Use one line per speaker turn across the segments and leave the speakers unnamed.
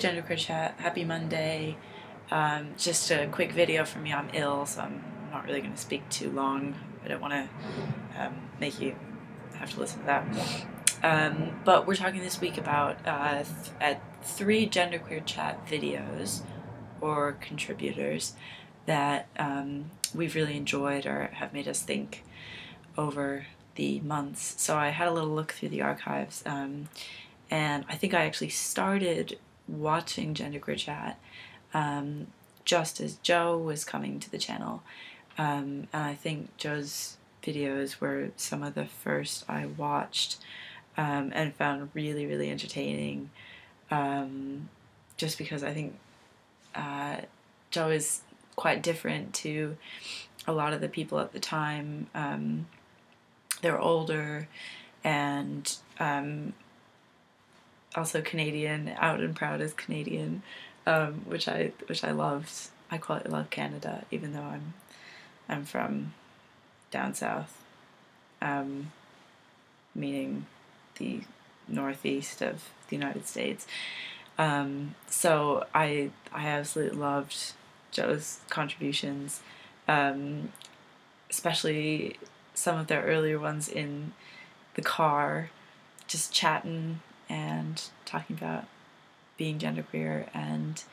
Genderqueer Chat, happy Monday. Just a quick video from me. I'm ill, so I'm not really going to speak too long. I don't want to make you have to listen to that. But we're talking this week about three Genderqueer Chat videos or contributors that we've really enjoyed or have made us think over the months. So I had a little look through the archives, and I think I actually started watching Genderqueer Chat just as Joe was coming to the channel, and I think Joe's videos were some of the first I watched and found really entertaining, just because I think Joe is quite different to a lot of the people at the time. They're older and also Canadian, out and proud as Canadian, which I loved. I quite love Canada, even though I'm from down south, meaning the northeast of the United States. So I absolutely loved Joe's contributions, especially some of their earlier ones in the car, just chatting and talking about being genderqueer and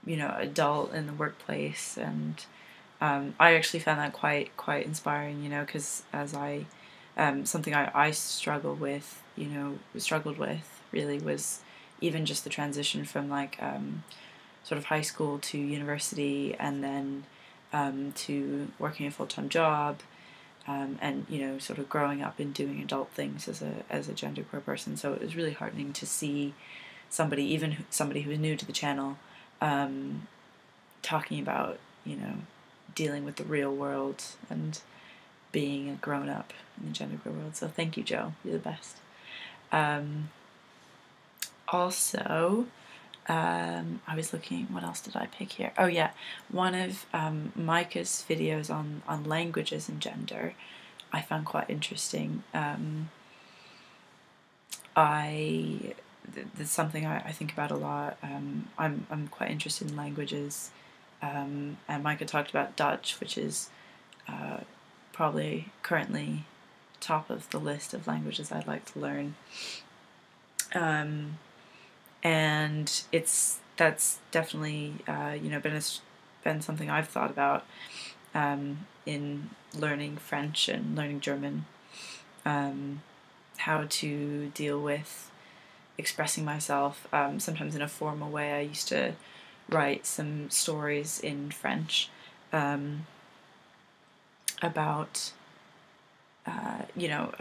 you know, adult in the workplace. And I actually found that quite inspiring, you know, because as something I struggled with really was even just the transition from like sort of high school to university, and then to working a full-time job, and you know, sort of growing up and doing adult things as a genderqueer person. So it was really heartening to see somebody who was new to the channel, talking about, you know, dealing with the real world and being a grown-up in the genderqueer world. So thank you, Joe. You're the best. Also, I was looking, what else did I pick here? Oh yeah, one of Micah's videos on languages and gender I found quite interesting. That's something I think about a lot. I'm quite interested in languages, and Micah talked about Dutch, which is probably currently top of the list of languages I'd like to learn. And that's definitely you know, been something I've thought about in learning French and learning German, how to deal with expressing myself, sometimes in a formal way. I used to write some stories in French about you know,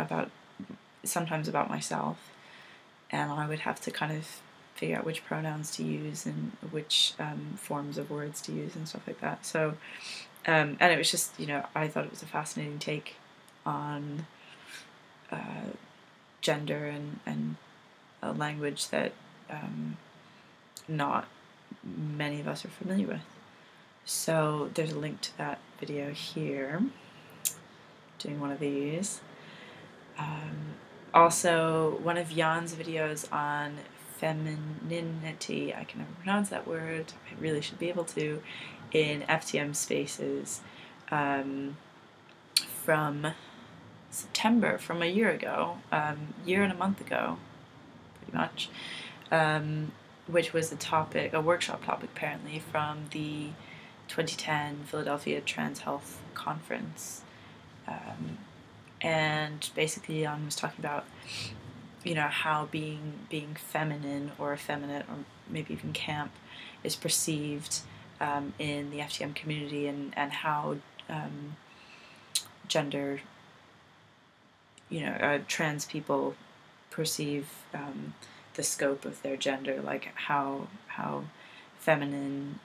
sometimes about myself, and I would have to kind of figure out which pronouns to use and which forms of words to use and stuff like that. So, and it was just, you know, I thought it was a fascinating take on gender and a language that not many of us are familiar with. So there's a link to that video here, doing one of these. Also, one of Jan's videos on femininity, I can never pronounce that word, I really should be able to, in FTM Spaces, from September, from a year ago, year and a month ago, pretty much, which was a workshop topic apparently from the 2010 Philadelphia Trans Health Conference. And basically Jan was talking about, you know, how being feminine or effeminate or maybe even camp is perceived in the FTM community, and how gender, you know, trans people perceive the scope of their gender, like how feminine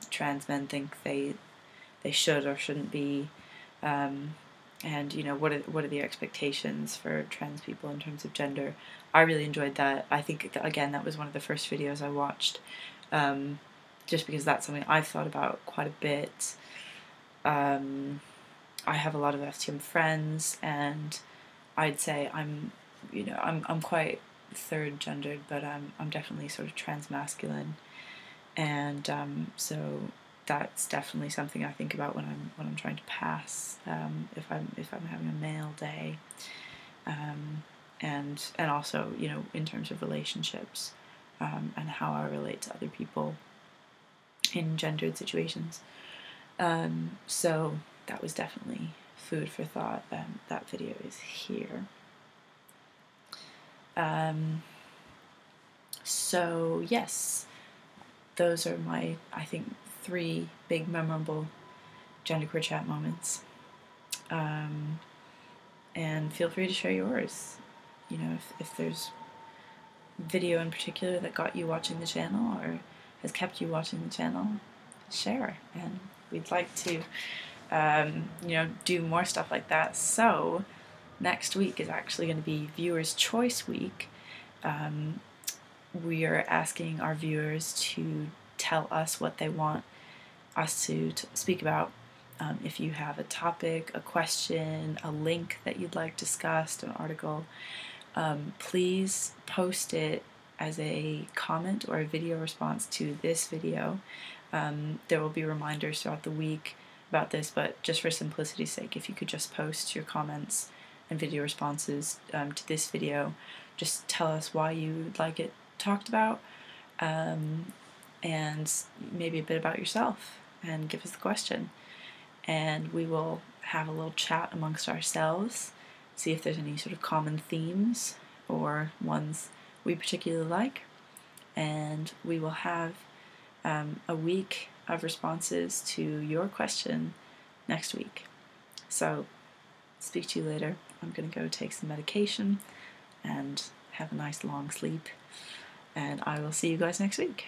trans men think they should or shouldn't be, and you know, what are the expectations for trans people in terms of gender. I really enjoyed that. I think again that was one of the first videos I watched, just because that's something I've thought about quite a bit. I have a lot of FTM friends, and I'd say I'm quite third gendered, but I'm definitely sort of transmasculine, and so that's definitely something I think about when I'm trying to pass, if I'm having a male day, and also, you know, in terms of relationships, and how I relate to other people in gendered situations. So that was definitely food for thought. That video is here. So yes, those are my, I think, 3 big memorable Genderqueer Chat moments. And feel free to share yours. You know, if there's video in particular that got you watching the channel or has kept you watching the channel, share. And we'd like to, you know, do more stuff like that. So next week is actually going to be Viewers' Choice Week. We are asking our viewers to tell us what they want us to speak about. If you have a topic, a question, a link that you'd like discussed, an article, please post it as a comment or a video response to this video. There will be reminders throughout the week about this, but just for simplicity's sake, if you could just post your comments and video responses to this video, just tell us why you'd like it talked about, and maybe a bit about yourself, and give us the question. And we will have a little chat amongst ourselves, see if there's any sort of common themes or ones we particularly like, and we will have a week of responses to your question next week. So, speak to you later. I'm going to go take some medication and have a nice long sleep, and I will see you guys next week.